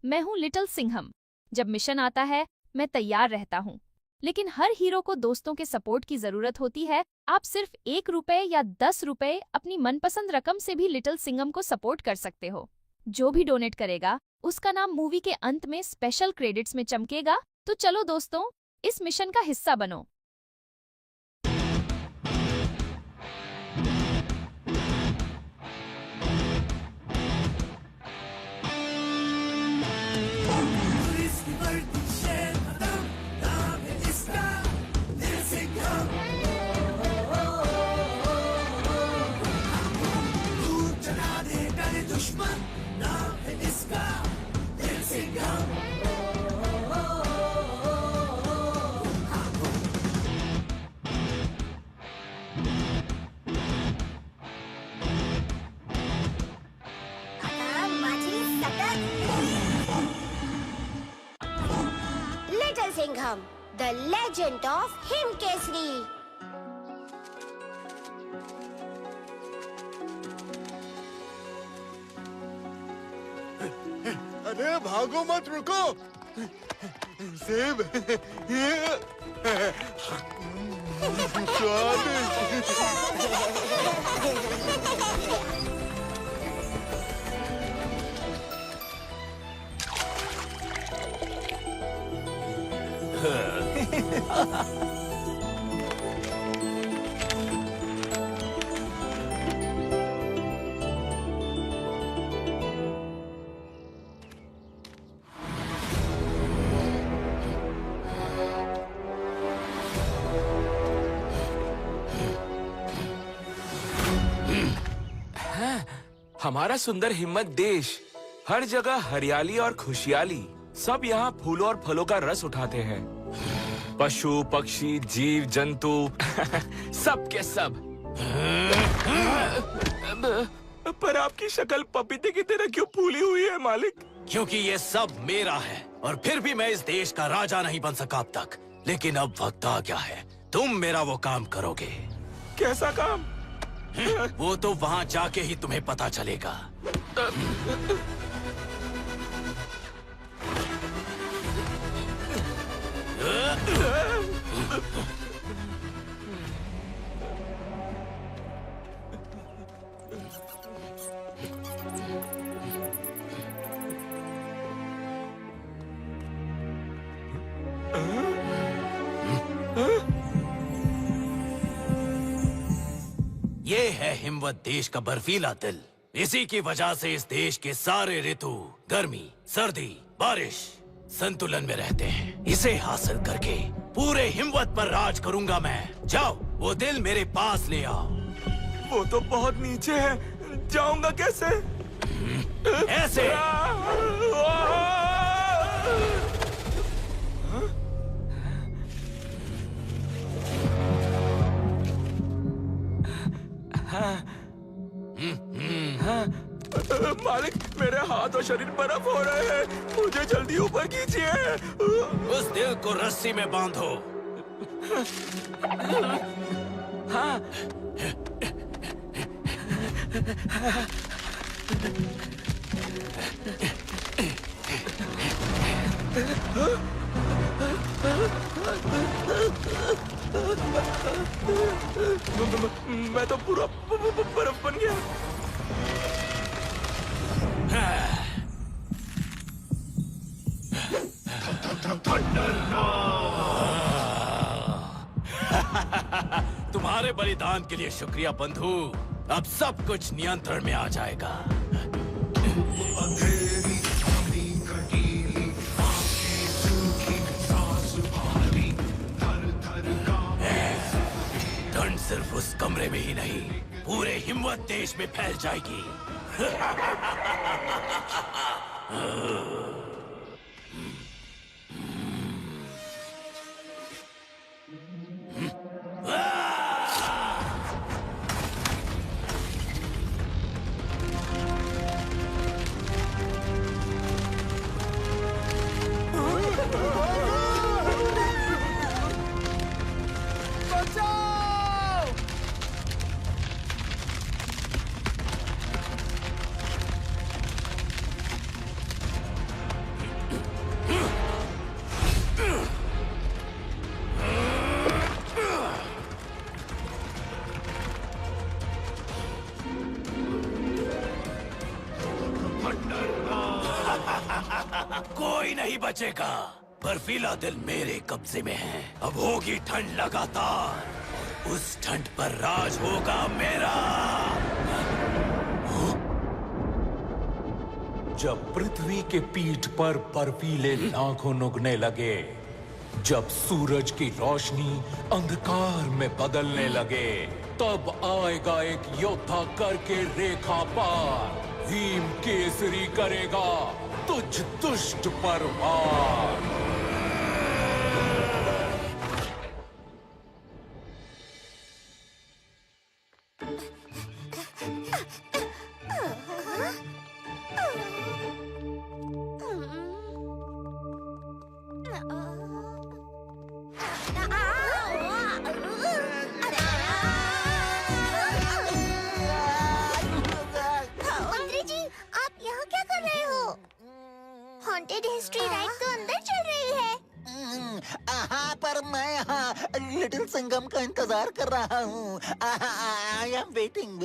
मैं हूँ लिटिल सिंघम। जब मिशन आता है मैं तैयार रहता हूँ, लेकिन हर हीरो को दोस्तों के सपोर्ट की जरूरत होती है। आप सिर्फ 1 रुपए या 10 रुपए अपनी मनपसंद रकम से भी लिटिल सिंघम को सपोर्ट कर सकते हो। जो भी डोनेट करेगा उसका नाम मूवी के अंत में स्पेशल क्रेडिट्स में चमकेगा। तो चलो दोस्तों, इस मिशन का हिस्सा बनो। Little Singham, the legend of Himkesri. अरे भागो मत, रुको। सेब। हमारा सुंदर हिम्मत देश, हर जगह हरियाली और खुशहाली। सब यहाँ फूलों और फलों का रस उठाते हैं। पशु पक्षी जीव जंतु सब के सब। पर आपकी शक्ल पपीते की तरह क्यों फूली हुई है मालिक? क्योंकि ये सब मेरा है और फिर भी मैं इस देश का राजा नहीं बन सका अब तक। लेकिन अब वक्त आ गया है, तुम मेरा वो काम करोगे। कैसा काम? वो तो वहाँ जाके ही तुम्हें पता चलेगा। ये है हिमवत देश का बर्फीला दिल। इसी की वजह से इस देश के सारे ऋतु गर्मी सर्दी बारिश संतुलन में रहते हैं। इसे हासिल करके पूरे हिमवत पर राज करूंगा मैं। जाओ वो दिल मेरे पास ले आओ। वो तो बहुत नीचे है, जाऊंगा कैसे? ऐसे। मालिक, मेरे हाथ और शरीर बर्फ हो रहे हैं, मुझे जल्दी ऊपर कीजिए। उस दिल को रस्सी में बांधो। हाँ। मैं तो पूरा बर्फ बन गया। तुम्हारे बलिदान के लिए शुक्रिया बंधु। अब सब कुछ नियंत्रण में आ जाएगा। ठंड सिर्फ उस कमरे में ही नहीं, पूरे हिमवत देश में फैल जाएगी। नहीं बचेगा। बर्फीला दिल मेरे कब्जे में है। अब होगी ठंड लगातार। उस ठंड पर राज होगा मेरा। जब पृथ्वी के पीठ पर बर्फीले नाखून उगने लगे, जब सूरज की रोशनी अंधकार में बदलने लगे, तब आएगा एक योद्धा करके रेखा पार। भीम केसरी करेगा तुझ दुष्ट पर वार। मंत्री जी, आप यहाँ क्या कर रहे हो? हॉन्टेड हिस्ट्री राइड तो अंदर चल रही है। हाँ, पर मैं यहाँ लिटिल सिंघम का इंतजार कर रहा हूँ। I am waiting.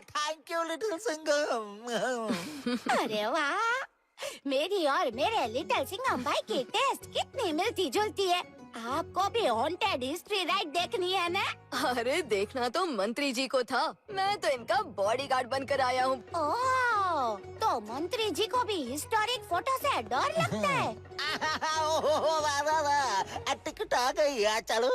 Thank you little Singham. अरे वाह, मेरी और मेरे लिटिल सिंघम भाई की टेस्ट कितनी मिलती जुलती है। आपको भी हॉन्टेड हिस्ट्री राइड देखनी है ना? अरे देखना तो मंत्री जी को था, मैं तो इनका बॉडीगार्ड बनकर आया हूँ। ओह, तो मंत्री जी को भी हिस्टोरिक फोटो से डर लगता है। वाह, टिकट आ गई। चलो।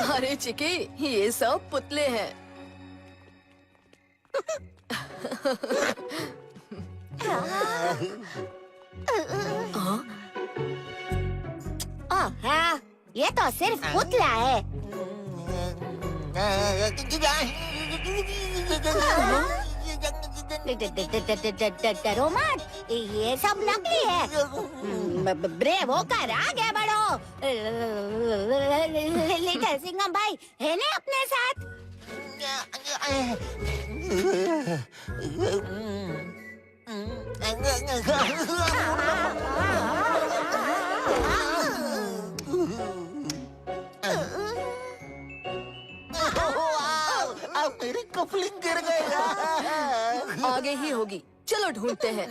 अरे चिकी, ये सब पुतले हैं। हाँ, ये तो सिर्फ पुतला है। डरो मत, ये सब नकली है। ब्रेव होकर आगे बढ़ो। लिटिल सिंघम भाई है ना अपने साथ? अब मेरी कपलिंग गिर गई। आगे ही होगी, चलो ढूंढते हैं।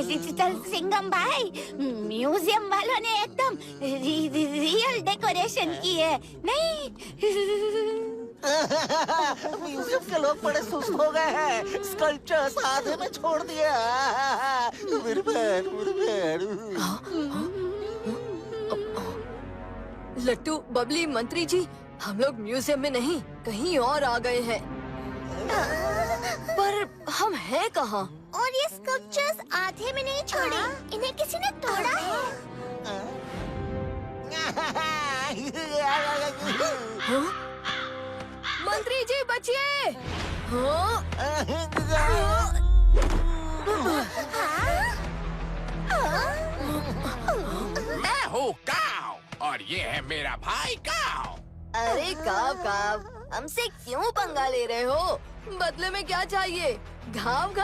लिटिल सिंघम भाई, म्यूजियम वालों ने एकदम रियल डेकोरेशन की है, नहीं? म्यूजियम के लोग बड़े सुस्त हो गए हैं। स्कल्पचर्स आधे में छोड़ दिया। मेरी बहन। लट्टू, बबली, मंत्री जी, हम लोग म्यूजियम में नहीं, कहीं और आ गए हैं। पर हम हैं कहाँ? और ये स्कल्पचर्स आधे में नहीं छोड़े, इन्हें किसी ने तोड़ा है। हाँ? मंत्री जी बचिए! हाँ? मैं हूँ काव और ये है मेरा भाई काव। अरे काव, हमसे क्यों पंगा ले रहे हो? बदले में क्या चाहिए? घाव।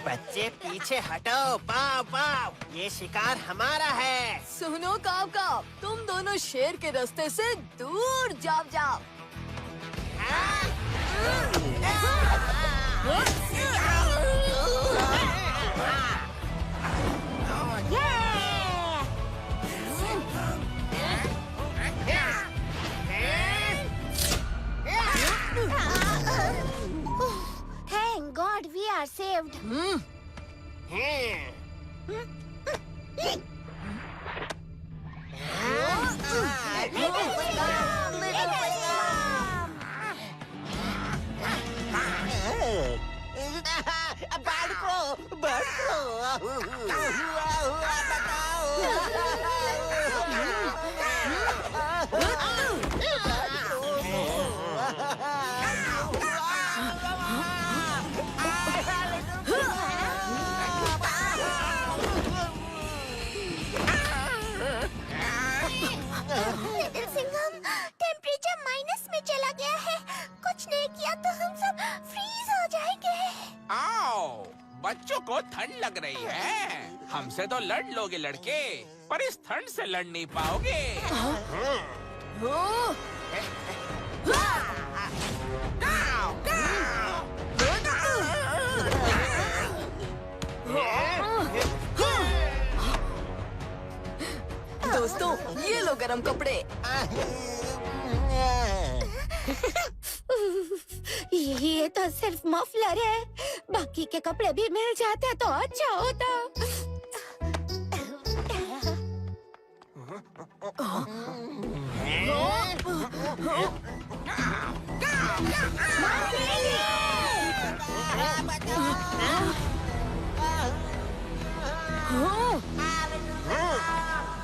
बच्चे पीछे हटो। पाव, ये शिकार हमारा है। सुनो काव, तुम दोनों शेर के रास्ते से दूर जाओ। Thank God we are saved. Little Singham, temperature minus में चला गया है। कुछ नहीं किया तो हम सब फ्रीज हो जाएंगे। आओ, बच्चों को ठंड लग रही है। हमसे तो लड़ लोगे लड़के, पर इस ठंड से लड़ नहीं पाओगे। दोस्तों, ये लो गरम कपड़े। ये तो सिर्फ मफलर है। बाकी के कपड़े भी मिल जाते तो अच्छा होता।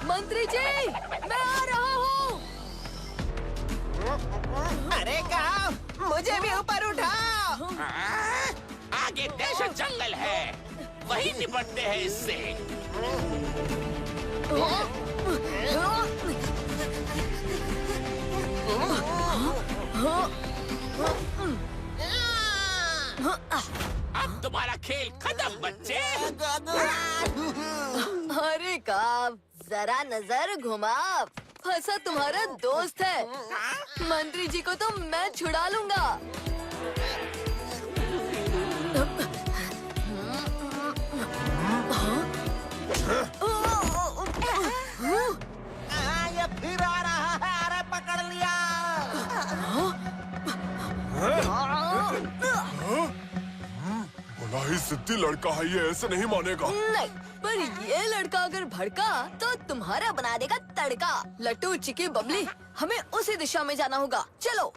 मंत्री जी, मैं आ रहा हूँ। अरे काव, मुझे भी ऊपर उठाओ। आगे दहशत जंगल है, वही निपटते हैं इससे। अब तुम्हारा खेल खत्म बच्चे। अरे काव, जरा नजर घुमाओ। फंसा तुम्हारा दोस्त है। मंत्री जी को तो मैं छुड़ा लूंगा। ये फिर आ रहा है। अरे पकड़ लिया। बड़ा ही जिद्दी लड़का है ये, ऐसे नहीं मानेगा। नहीं, पर ये लड़का अगर भड़का तो तुम्हारा बना देगा तड़का। लट्टू चिकी बबली, हमें उसी दिशा में जाना होगा। चलो।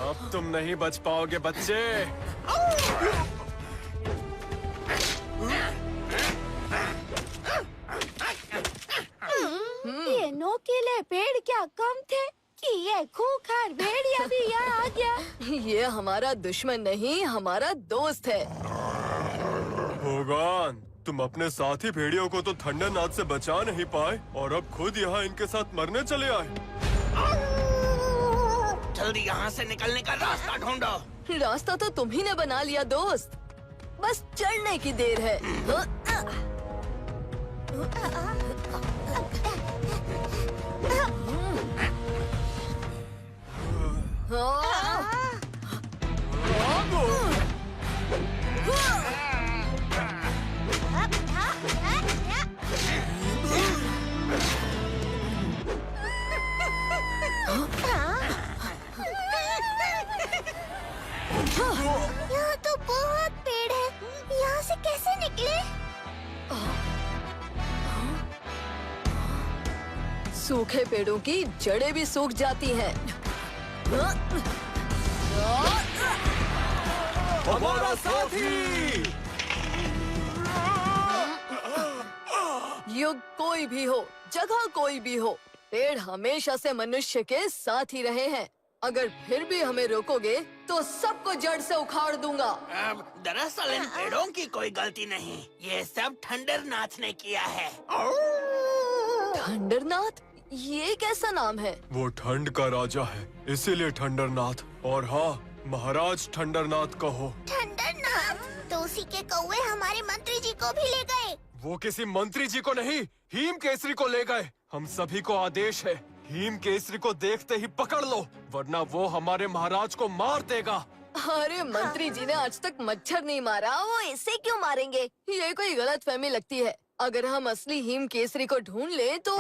अब तुम नहीं बच पाओगे बच्चे। ये नोकीले पेड़ क्या कम थे कि ये खूंखार भेड़िया भी यहाँ आ गया। ये हमारा दुश्मन नहीं, हमारा दोस्त है। भगवान, तुम अपने साथी भेड़ियों को तो थंडरनाथ से बचा नहीं पाए और अब खुद यहाँ इनके साथ मरने चले आए। जल्दी यहाँ से निकलने का रास्ता ढूंढो। रास्ता तो तुम ही ने बना लिया दोस्त, बस चढ़ने की देर है। यहाँ तो बहुत पेड़ है, यहाँ से कैसे निकले? सूखे पेड़ों की जड़ें भी सूख जाती हैं। हमारा साथी। युग कोई भी हो, जगह कोई भी हो, पेड़ हमेशा से मनुष्य के साथ ही रहे हैं। अगर फिर भी हमें रोकोगे तो सबको जड़ से उखाड़ दूंगा। अब दरअसल इन पेड़ों की कोई गलती नहीं, ये सब ठंडरनाथ ने किया है। ठंडरनाथ, ये कैसा नाम है? वो ठंड का राजा है, इसीलिए ठंडरनाथ। और हाँ, महाराज ठंडरनाथ कहो। ठंडरनाथ तो उसी के कौवे हमारे मंत्री जी को भी ले गए। वो किसी मंत्री जी को नहीं, हीम केसरी को ले गए। हम सभी को आदेश है हिम केसरी को देखते ही पकड़ लो, वरना वो हमारे महाराज को मार देगा। अरे मंत्री जी ने आज तक मच्छर नहीं मारा, वो इसे क्यों मारेंगे? ये कोई गलत फहमी लगती है। अगर हम असली हिम केसरी को ढूंढ ले तो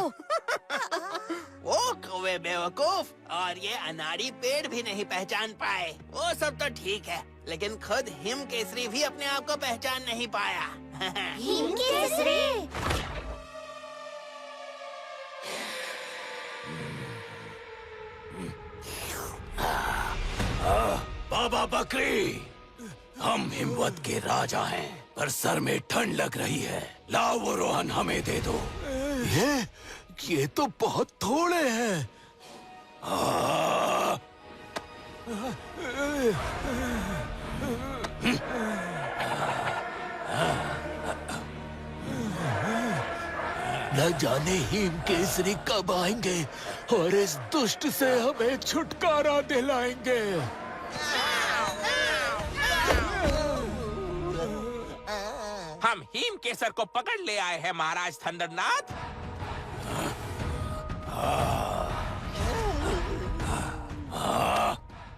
वो कौवे बेवकूफ, और ये अनाड़ी पेड़ भी नहीं पहचान पाए। वो सब तो ठीक है, लेकिन खुद हिम केसरी भी अपने आप को पहचान नहीं पाया। हिम केसरी। बाबा बकरी, हम हिमवत के राजा हैं, पर सर में ठंड लग रही है। लाओ वो रोहन हमें दे दो। ये तो बहुत थोड़े हैं। न जाने हिम केसरी कब आएंगे और इस दुष्ट से हमें छुटकारा दिलाएंगे। हम हिम केसर को पकड़ ले आए हैं महाराज थंडरनाथ।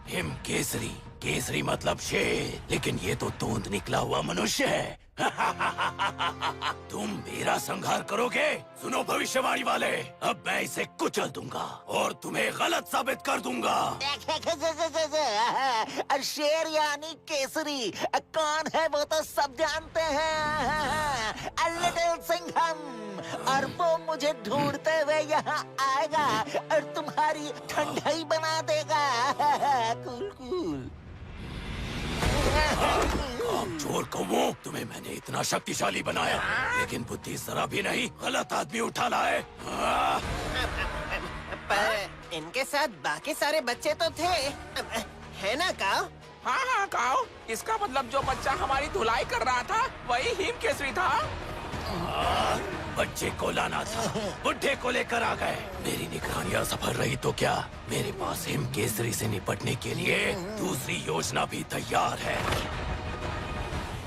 हिम केसरी, केसरी मतलब शेर, लेकिन ये तो तोंद निकला हुआ मनुष्य है। तुम मेरा संहार करोगे? सुनो भविष्यवाणी वाले, अब मैं इसे कुचल दूंगा और तुम्हें गलत साबित कर दूंगा। शेर यानी केसरी कौन है वो तो सब जानते हैं। लिटिल सिंघम, और वो मुझे ढूंढते हुए यहाँ आएगा और तुम्हारी ठंडाई बना देगा। Cool cool. चोर कौवों, तुम्हें मैंने इतना शक्तिशाली बनाया, लेकिन बुद्धि जरा भी नहीं, गलत आदमी उठा लाए। पर इनके साथ बाकी सारे बच्चे तो थे, है ना काव? हाँ हाँ काओ, इसका मतलब जो बच्चा हमारी धुलाई कर रहा था वही हिम केसरी था। बच्चे को लाना था, बुढ़े को लेकर आ गए। मेरी निगरानी असफल रही तो क्या, मेरे पास हिम केसरी से निपटने के लिए दूसरी योजना भी तैयार है।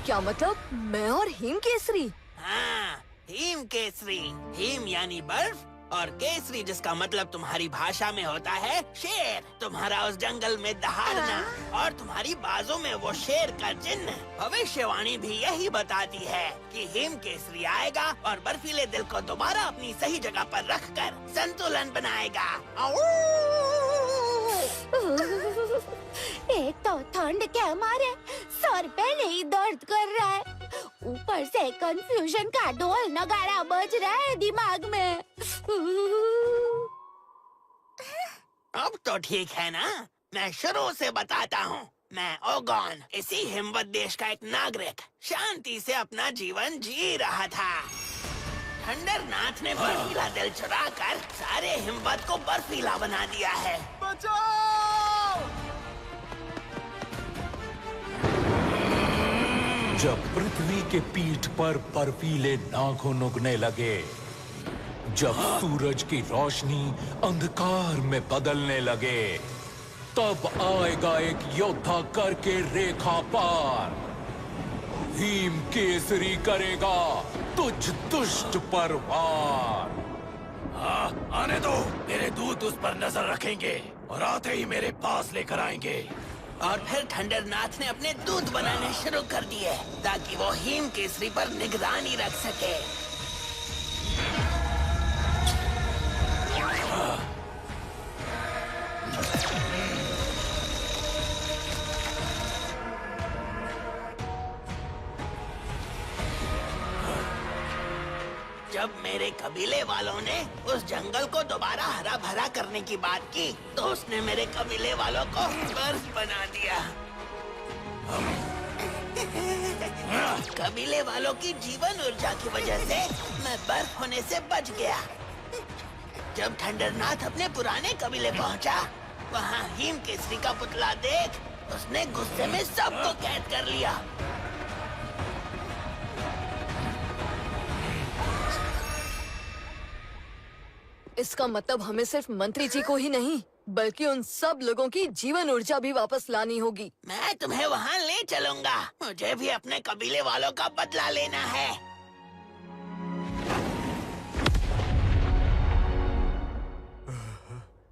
क्या मतलब? मैं और हिम केसरी? हाँ, हिम केसरी। हिम यानी बर्फ और केसरी जिसका मतलब तुम्हारी भाषा में होता है शेर। तुम्हारा उस जंगल में दहाड़ना और तुम्हारी बाजों में वो शेर का चिन्ह। भविष्यवाणी भी यही बताती है कि हिम केसरी आएगा और बर्फीले दिल को दोबारा अपनी सही जगह पर रखकर संतुलन बनाएगा। एक तो ठंड के मारे सर पहले ही दर्द कर रहा है, ऊपर से कंफ्यूजन का ढोल नगाड़ा बज रहा है दिमाग में। अब तो ठीक है ना, मैं शुरू से बताता हूँ। मैं ओगोन, इसी हिमवत देश का एक नागरिक, शांति से अपना जीवन जी रहा था। थंडरनाथ ने बर्फीला दिल चुराकर सारे हिमवत को बर्फीला बना दिया है। जब पृथ्वी के पीठ पर बर्फीले नाखून उगने लगे, जब सूरज की रोशनी अंधकार में बदलने लगे, तब आएगा एक योद्धा करके रेखा पार। हिम केसरी करेगा तुझ दुष्ट पर वार। आने दो, मेरे दूत उस पर नजर रखेंगे और आते ही मेरे पास लेकर आएंगे। और फिर थंडरनाथ ने अपने दूत बनाने शुरू कर दिए ताकि वो हिम केसरी पर निगरानी रख सके। जब मेरे कबीले वालों ने उस जंगल को दोबारा हरा भरा करने की बात की, तो उसने मेरे कबीले वालों को बर्फ बना दिया। कबीले वालों की जीवन ऊर्जा की वजह से मैं बर्फ होने से बच गया। जब थंडरनाथ अपने पुराने कबीले पहुंचा, वहाँ हिम केसरी का पुतला देख उसने गुस्से में सबको कैद कर लिया। इसका मतलब हमें सिर्फ मंत्री जी को ही नहीं, बल्कि उन सब लोगों की जीवन ऊर्जा भी वापस लानी होगी। मैं तुम्हें वहाँ ले चलूंगा। मुझे भी अपने कबीले वालों का बदला लेना है।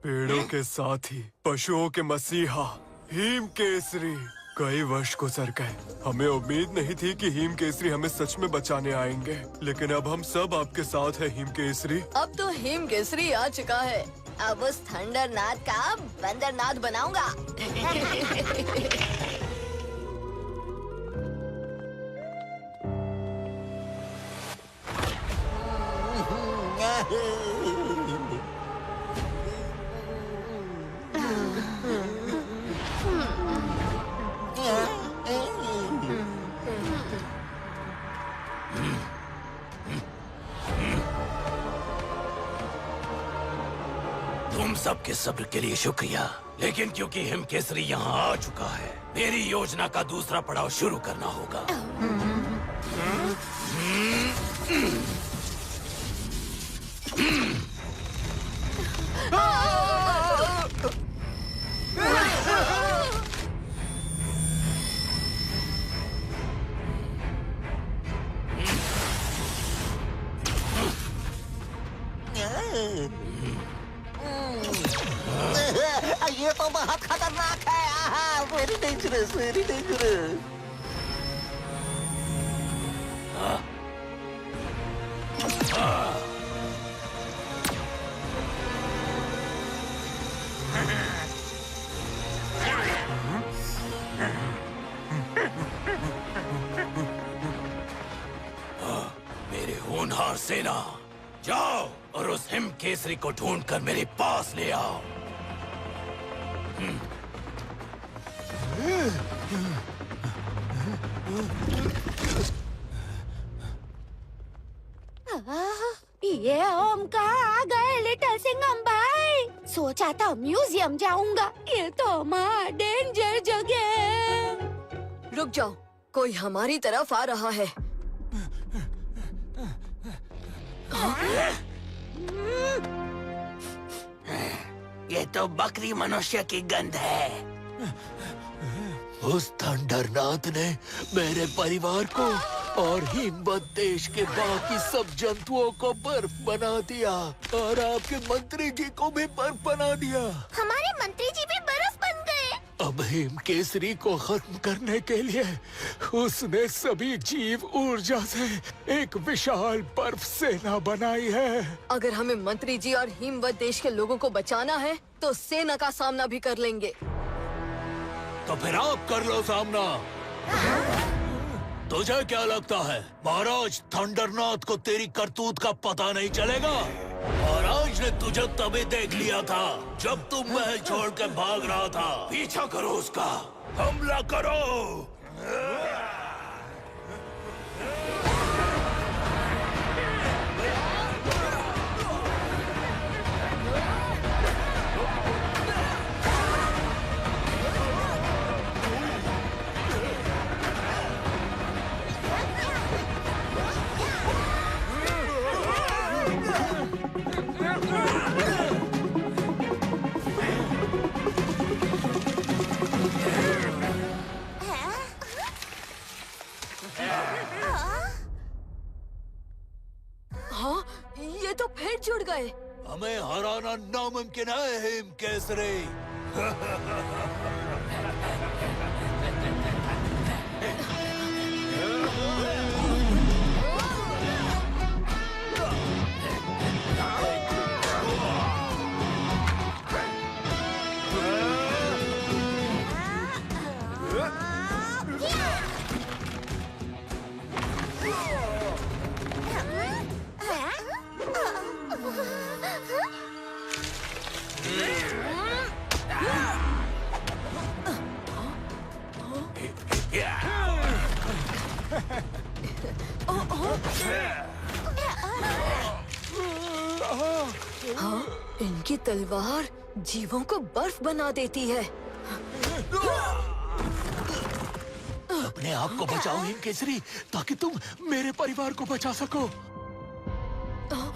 पेड़ों के साथी, पशुओं के मसीहा, हिम केसरी। कई वर्ष गुजर गए, हमें उम्मीद नहीं थी कि हिम केसरी हमें सच में बचाने आएंगे, लेकिन अब हम सब आपके साथ हैं हिम केसरी। अब तो हिम केसरी आ चुका है। अब उस थंडरनाथ का बंदरनाथ बनाऊंगा। तुम सबके सब्र के लिए शुक्रिया, लेकिन क्योंकि हिम केसरी यहाँ आ चुका है, मेरी योजना का दूसरा पड़ाव शुरू करना होगा। ये तो बहुत खतरनाक है। Very dangerous, very dangerous. मेरे होनहार सेना, जाओ और उस हिम केसरी को ढूंढकर मेरे पास ले आओ। ये ओमकार आ गए लिटिल सिंघम भाई। सोचा था म्यूजियम जाऊंगा, ये तो हमारा डेंजर जगह है। रुक जाओ, कोई हमारी तरफ आ रहा है। ये तो बकरी मनुष्य की गंध है। उस थंडरनाथ ने मेरे परिवार को और हिमवत देश के बाकी सब जंतुओं को बर्फ बना दिया और आपके मंत्री जी को भी बर्फ बना दिया। हमारे मंत्री जी भी बर्फ बन गए। अब हिम केसरी को खत्म करने के लिए उसने सभी जीव ऊर्जा से एक विशाल बर्फ सेना बनाई है। अगर हमें मंत्री जी और हिमवत देश के लोगों को बचाना है तो सेना का सामना भी कर लेंगे। तो फिर आप कर लो सामना। तुझे क्या लगता है महाराज थंडरनाथ को तेरी करतूत का पता नहीं चलेगा? महाराज ने तुझे तभी देख लिया था जब तुम महल छोड़ के भाग रहा था। पीछा करो उसका, हमला करो। हाँ, ये तो फिर जुड़ गए। हमें हराना नामुमकिन है हिम केसरी। हाँ, इनकी तलवार जीवों को बर्फ बना देती है। अपने आप को बचाओ हिम केसरी, ताकि तुम मेरे परिवार को बचा सको।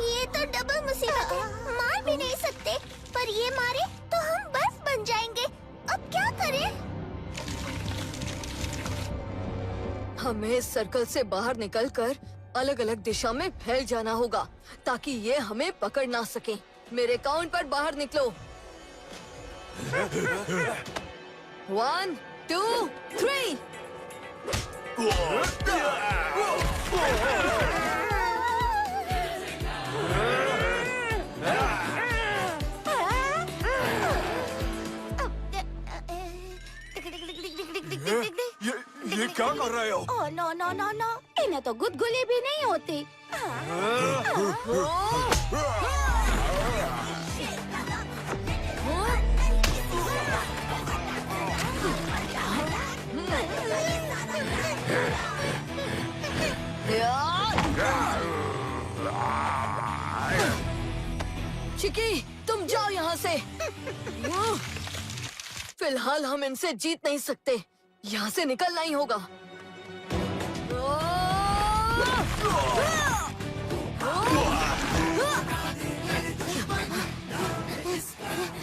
ये तो डबल मुसीबत है। मार भी नहीं सकते, पर ये मारे तो हम बर्फ बन जाएंगे। अब क्या करें? हमें इस सर्कल से बाहर निकलकर अलग अलग दिशा में फैल जाना होगा ताकि ये हमें पकड़ ना सके। मेरे काउंट पर बाहर निकलो। 1, 2, 3। ये क्या कर रहे हो? Oh no no no no, इन्हें तो गुदगुली भी नहीं होती। चिकी, तुम जाओ यहाँ से। फिलहाल हम इनसे जीत नहीं सकते, यहाँ से निकलना ही होगा।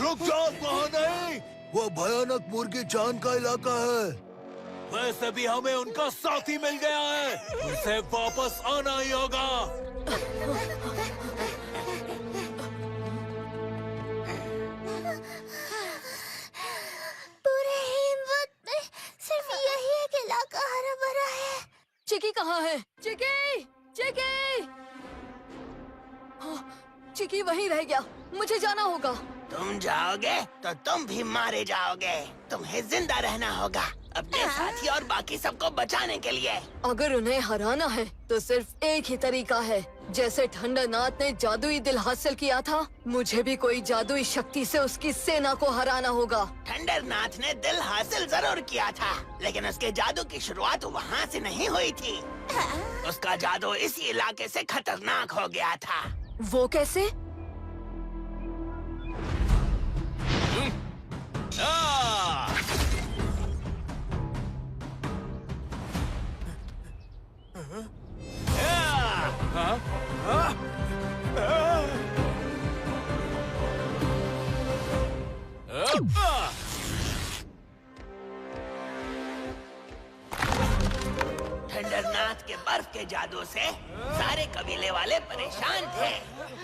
रुक जाओ, वहाँ नहीं। वो भयानक मुर्गी चांद का इलाका है। वैसे भी हमें उनका साथी मिल गया है, उसे वापस आना ही होगा। पूरे हिम्मत में सिर्फ यही एक इलाका हरा भरा है। चिकी कहाँ है? चिकी, चिकी। हाँ, चिकी वहीं रह गया। मुझे जाना होगा। तुम जाओगे तो तुम भी मारे जाओगे। तुम्हें जिंदा रहना होगा अपने साथी और बाकी सबको बचाने के लिए। अगर उन्हें हराना है तो सिर्फ एक ही तरीका है। जैसे ठंडरनाथ ने जादुई दिल हासिल किया था, मुझे भी कोई जादुई शक्ति से उसकी सेना को हराना होगा। ठंडरनाथ ने दिल हासिल जरूर किया था, लेकिन उसके जादू की शुरुआत वहाँ से नहीं हुई थी। उसका जादू इसी इलाके से खतरनाक हो गया था। वो कैसे? ठंडरनाथ के बर्फ के जादू से सारे कबीले वाले परेशान थे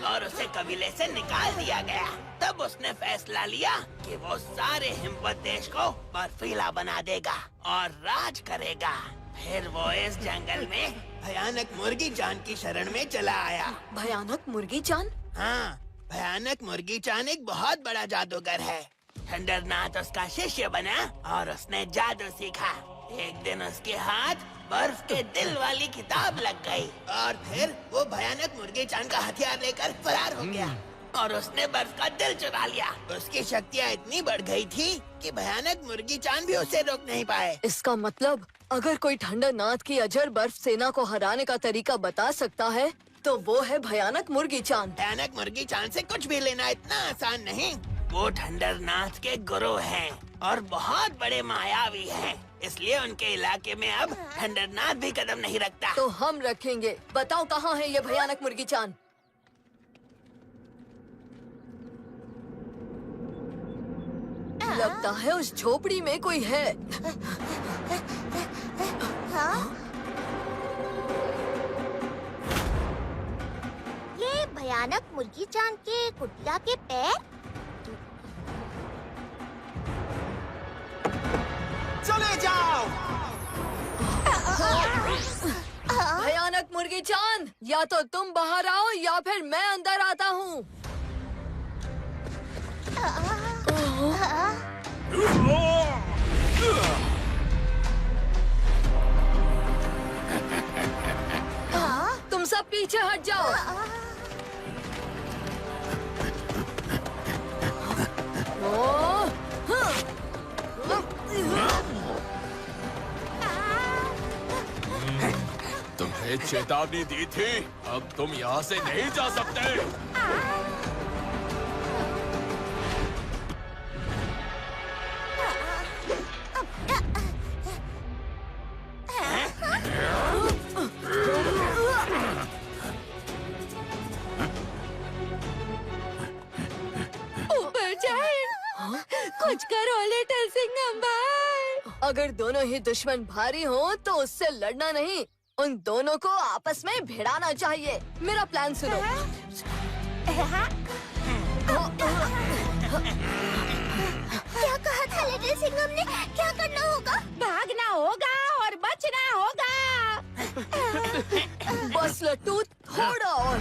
और उसे कबीले से निकाल दिया गया। तब उसने फैसला लिया कि वो सारे हिमवत देश को बर्फीला बना देगा और राज करेगा। फिर वो इस जंगल में भयानक मुर्गी चांद की शरण में चला आया। भयानक मुर्गी चांद? हाँ, भयानक मुर्गी चांद एक बहुत बड़ा जादूगर है। ठंडरनाथ उसका शिष्य बना और उसने जादू सीखा। एक दिन उसके हाथ बर्फ के दिल वाली किताब लग गई और फिर वो भयानक मुर्गी चांद का हथियार लेकर फरार हो गया और उसने बर्फ का दिल चुरा लिया। उसकी शक्तियाँ इतनी बढ़ गई थी कि भयानक मुर्गी चांद भी उसे रोक नहीं पाए। इसका मतलब अगर कोई ठंडरनाथ की अजर बर्फ सेना को हराने का तरीका बता सकता है तो वो है भयानक मुर्गी चांद। भयानक मुर्गी चांद से कुछ भी लेना इतना आसान नहीं। वो ठंडरनाथ के गुरु हैं और बहुत बड़े मायावी हैं। इसलिए उनके इलाके में अब ठंडरनाथ भी कदम नहीं रखता। तो हम रखेंगे। बताओ कहाँ है ये भयानक मुर्गी चांद? लगता है उस झोपड़ी में कोई है। हाँ? ये भयानक मुर्गी चांद के कुटिया के पैर? चले जाओ। भयानक मुर्गी चांद, या तो तुम बाहर आओ या फिर मैं अंदर आता हूँ। तुम सब पीछे हट जाओ। तुम्हें चेतावनी दी थी, अब तुम यहाँ से नहीं जा सकते। ऊपर जाए, कुछ करो लिटिल सिंघम भाई। अगर दोनों ही दुश्मन भारी हों तो उससे लड़ना नहीं, उन दोनों को आपस में भिड़ाना चाहिए। मेरा प्लान सुनो। लिटिल सिंघम ने क्या करना होगा? भागना होगा और बचना होगा। बस लट्टू, थोड़ा और।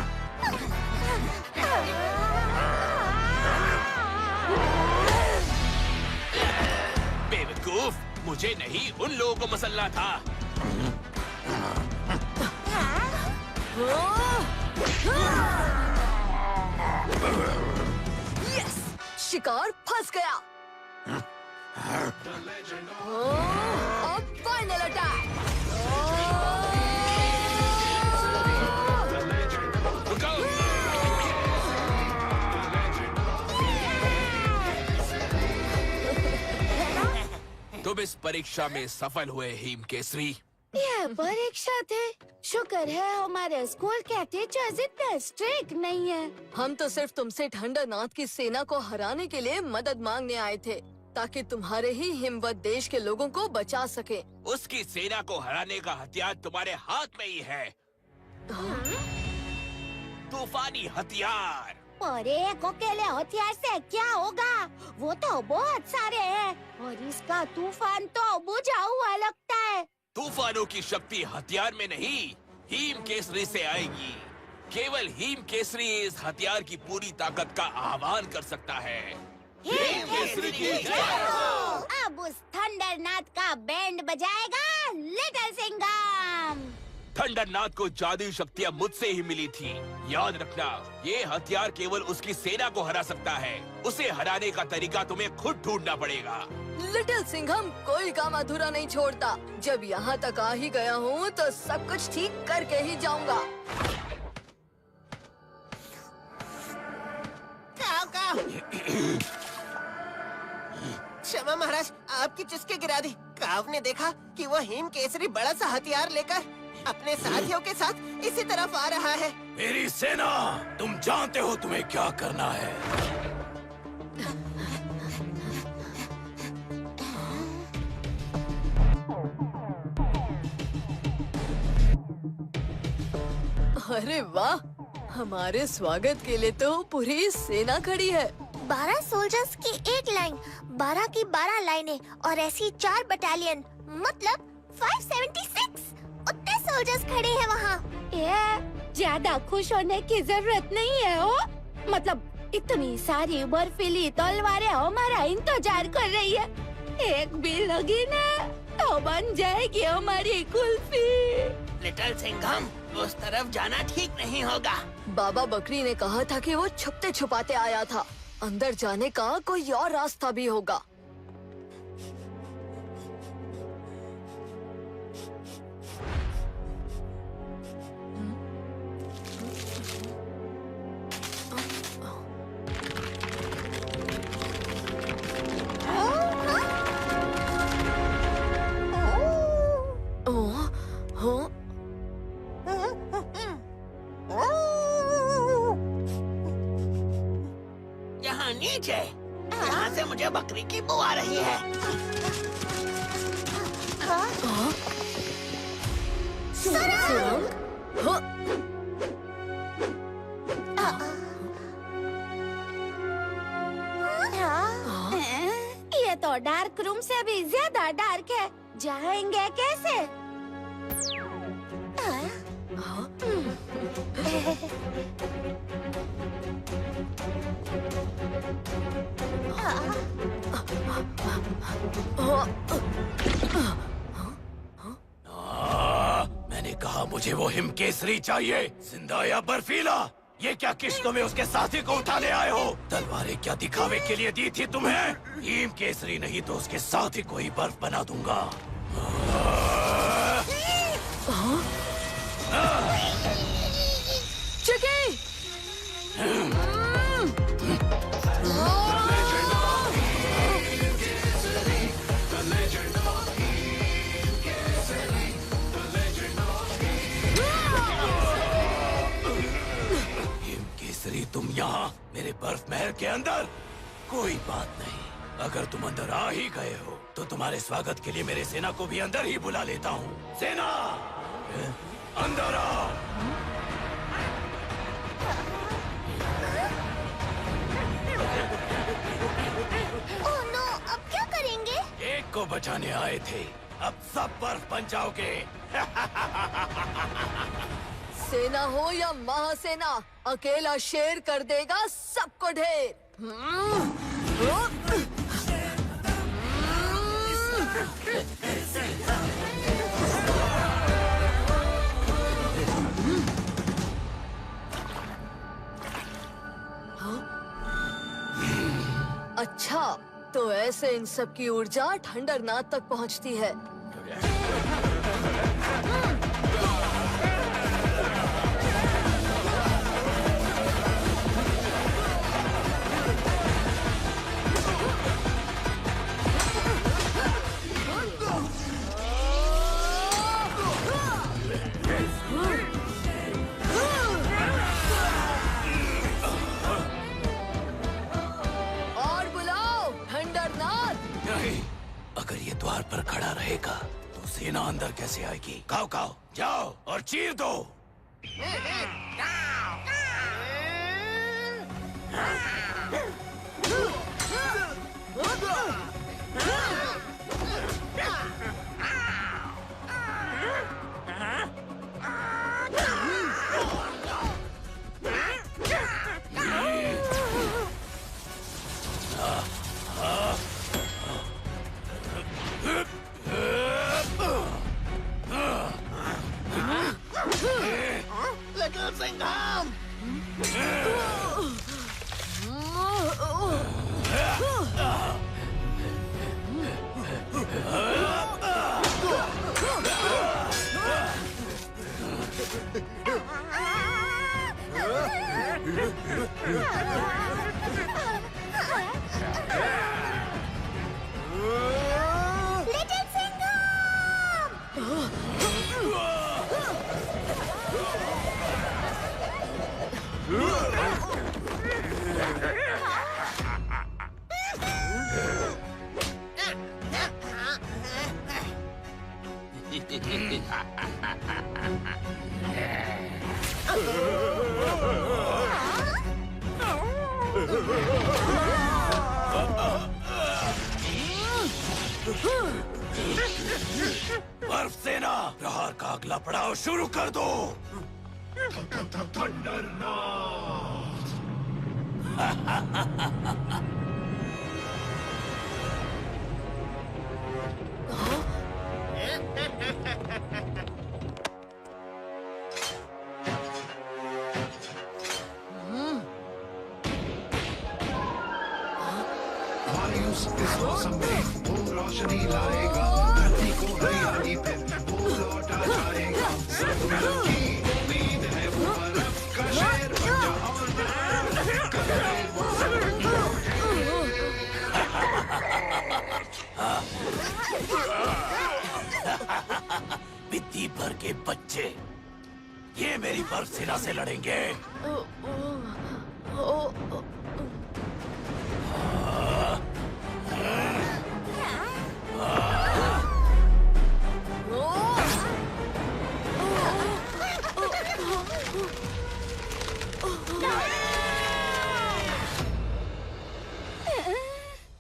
बेवकूफ, मुझे नहीं उन लोगों को मसलना था। यस, शिकार फंस गया। अब फाइनल अटैक। रुको। तुम इस परीक्षा में सफल हुए हिम केसरी। यह परीक्षा थे। शुक्र है हमारे स्कूल के टीचर्स इतने स्ट्रिक्ट नहीं है। हम तो सिर्फ तुमसे ठंडरनाथ की सेना को हराने के लिए मदद मांगने आए थे, ताकि तुम्हारे ही हिमवत देश के लोगों को बचा सके। उसकी सेना को हराने का हथियार तुम्हारे हाथ में ही है। तूफानी हथियार। और एक अकेले हथियार से क्या होगा? वो तो बहुत सारे हैं और इसका तूफान तो बुझा हुआ लगता है। तूफानों की शक्ति हथियार में नहीं, हिम केसरी से आएगी। केवल हिम केसरी इस हथियार की पूरी ताकत का आह्वान कर सकता है। हिम केसरी की जय हो। अब उस थंडरनाथ का बैंड बजाएगा लिटिल सिंघम। थंडरनाथ को जादुई शक्तियाँ मुझसे ही मिली थी। याद रखना, ये हथियार केवल उसकी सेना को हरा सकता है। उसे हराने का तरीका तुम्हें खुद ढूंढना पड़ेगा। लिटिल सिंघम कोई काम अधूरा नहीं छोड़ता। जब यहाँ तक आ ही गया हूँ तो सब कुछ ठीक करके ही जाऊंगा। क्षमा महाराज, आपकी चुस्की गिरा दी। काव ने देखा कि वो हिम केसरी बड़ा सा हथियार लेकर अपने साथियों के साथ इसी तरफ आ रहा है। मेरी सेना, तुम जानते हो तुम्हें क्या करना है। अरे वाह, हमारे स्वागत के लिए तो पूरी सेना खड़ी है। 12 सोल्जर्स की एक लाइन, 12 की 12 लाइनें और ऐसी 4 बटालियन, मतलब 576। उतने सोल्जर्स खड़े हैं वहाँ। ज्यादा खुश होने की जरूरत नहीं है। ओ मतलब इतनी सारी बर्फीली तलवारें हमारा इंतजार कर रही है। एक भी लगी ना तो बन जाएगी हमारी कुल्फी। लिटिल सिंघम, उस तरफ जाना ठीक नहीं होगा। बाबा बकरी ने कहा था कि वो छुपते छुपाते आया था। अंदर जाने का कोई और रास्ता भी होगा। यहाँ नीचे, यहाँ से मुझे बकरी की बू आ रही है। सुरंग? हाँ। ये तो डार्क रूम से भी ज्यादा डार्क है। जाएंगे कैसे? मैंने कहा मुझे वो हिम केसरी चाहिए, जिंदा या बर्फीला। ये क्या किश्तों में उसके साथी को उठा ले आए हो? तलवारें क्या दिखावे के लिए दी थी तुम्हें? हिम केसरी नहीं तो उसके साथी को ही बर्फ बना दूंगा। चिकी! तुम यहाँ मेरे बर्फ महल के अंदर? कोई बात नहीं, अगर तुम अंदर आ ही गए हो तो तुम्हारे स्वागत के लिए मेरे सेना को भी अंदर ही बुला लेता हूँ। सेना, अंदर आओ। ओह नो, अब क्या करेंगे? को बचाने आए थे, अब सब बर्फ बन जाओगे। सेना हो या महासेना, अकेला शेर कर देगा सबको ढेर। अच्छा, तो ऐसे इन सब की ऊर्जा ठंडरनाथ तक पहुंचती है। और बुलाओ ठंडरनाथ। नहीं, अगर ये द्वार पर खड़ा रहेगा तो सेना अंदर कैसे आएगी? खाओ खाओ, जाओ और चीर दो। लिटिल सिंघम! लिटिल सिंघम! बर्फ सेना, प्रहार का अगला पड़ाव शुरू कर दो। मायूस इस मौसम में वो रोशनी लाएगा, धरती को हरियाली पे वो लौटा जाएगा। सब की उम्मीद है वो बर्फ का शेर बन जा और कर दे वो बित्ती भर के बच्चे, ये मेरी बर्फ सेना से लड़ेंगे।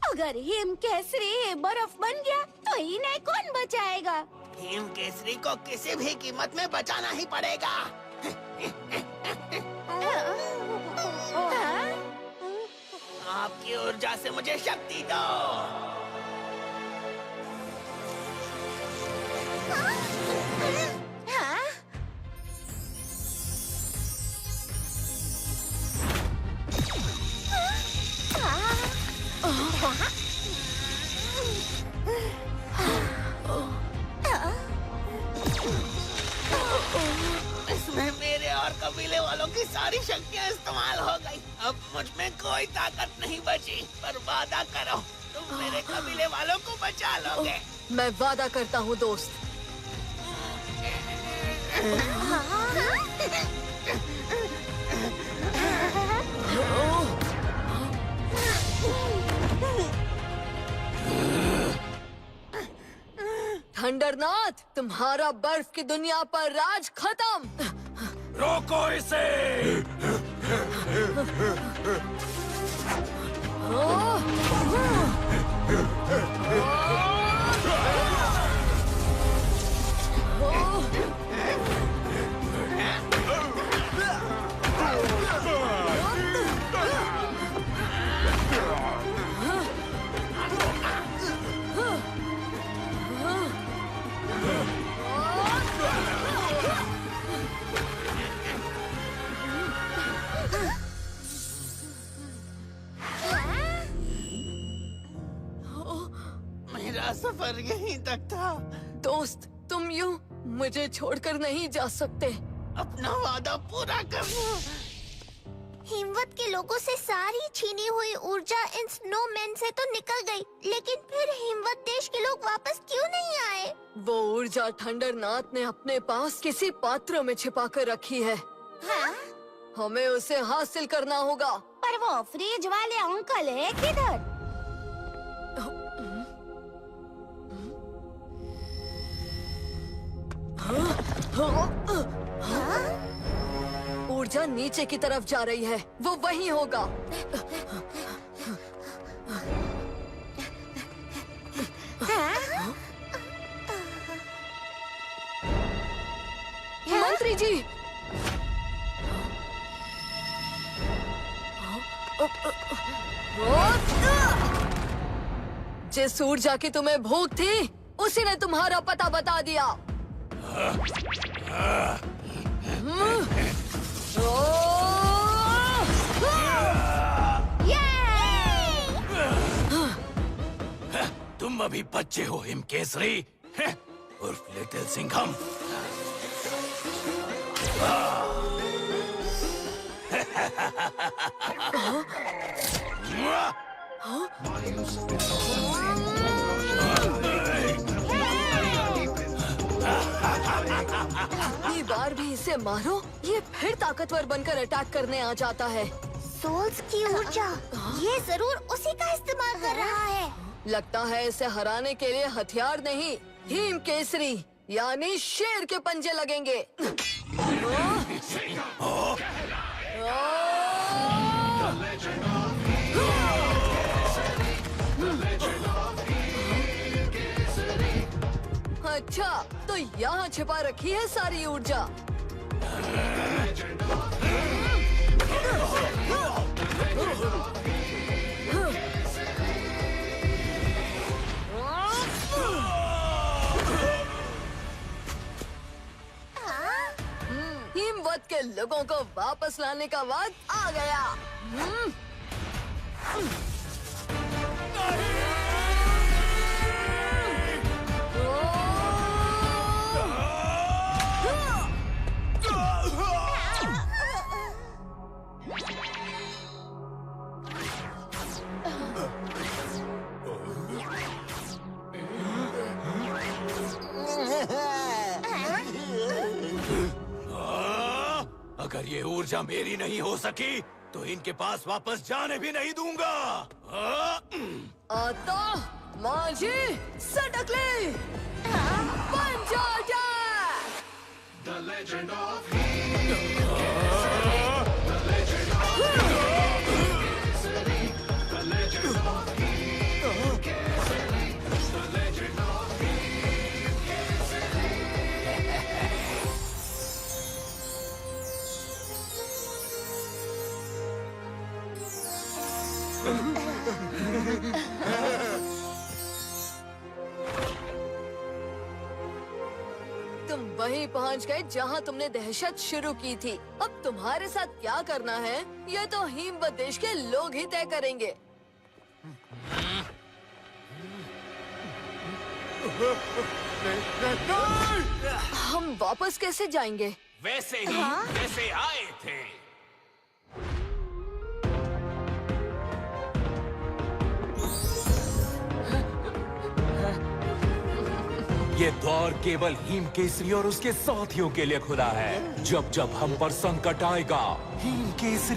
अगर हिम केसरी बर्फ बन गया तो इन्हें कौन बचाएगा? हिम केसरी को किसी भी कीमत में बचाना ही पड़ेगा। आपकी ऊर्जा से मुझे शक्ति दो। इसमें मेरे और कबीले वालों की सारी शक्तियाँ इस्तेमाल हो गई। अब मुझ में कोई ताकत नहीं बची। पर वादा करो, तुम मेरे कबीले वालों को बचा लोगे। मैं वादा करता हूँ दोस्त। ठंडरनाथ, तुम्हारा बर्फ की दुनिया पर राज खत्म। रोको इसे। सफर यहीं तक था। दोस्त, तुम यूं मुझे छोड़कर नहीं जा सकते। अपना वादा पूरा करना। हिमवत के लोगों से सारी छीनी हुई ऊर्जा इन स्नोमैन से तो निकल गई, लेकिन फिर हिमवत देश के लोग वापस क्यों नहीं आए? वो ऊर्जा थंडरनाथ ने अपने पास किसी पात्र में छिपा कर रखी है। हाँ? हमें उसे हासिल करना होगा। पर वो फ्रिज वाले अंकल है किधर? ऊर्जा नीचे की तरफ जा रही है, वो वहीं होगा। मंत्री जी, जिस ऊर्जा की तुम्हें भूख थी, उसी ने तुम्हारा पता बता दिया। तुम अभी बच्चे हो हिम केसरी उर्फ लिटिल सिंघम। इतनी बार भी इसे मारो, ये फिर ताकतवर बनकर अटैक करने आ जाता है। सोल्स की ऊर्जा, ये जरूर उसी का इस्तेमाल कर रहा है। लगता है इसे हराने के लिए हथियार नहीं, हिम केसरी यानी शेर के पंजे लगेंगे। अच्छा, तो यहाँ छिपा रखी है सारी ऊर्जा। हिमवत के लोगों को वापस लाने का वक्त आ गया। अगर ये ऊर्जा मेरी नहीं हो सकी तो इनके पास वापस जाने भी नहीं दूंगा। आता माझी सटकली panchayat. The legend of Him Kesari. The legend of Him Kesari. The legend of Him Kesari. The legend of Him Kesari. तुम वहीं पहुंच गए जहां तुमने दहशत शुरू की थी। अब तुम्हारे साथ क्या करना है, ये तो हिमवत देश के लोग ही तय करेंगे। हम वापस कैसे जाएंगे? वैसे ही जैसे आए थे। ये द्वार केवल हिम केसरी और उसके साथियों के लिए खुला है। जब जब हम पर संकट आएगा, हिम केसरी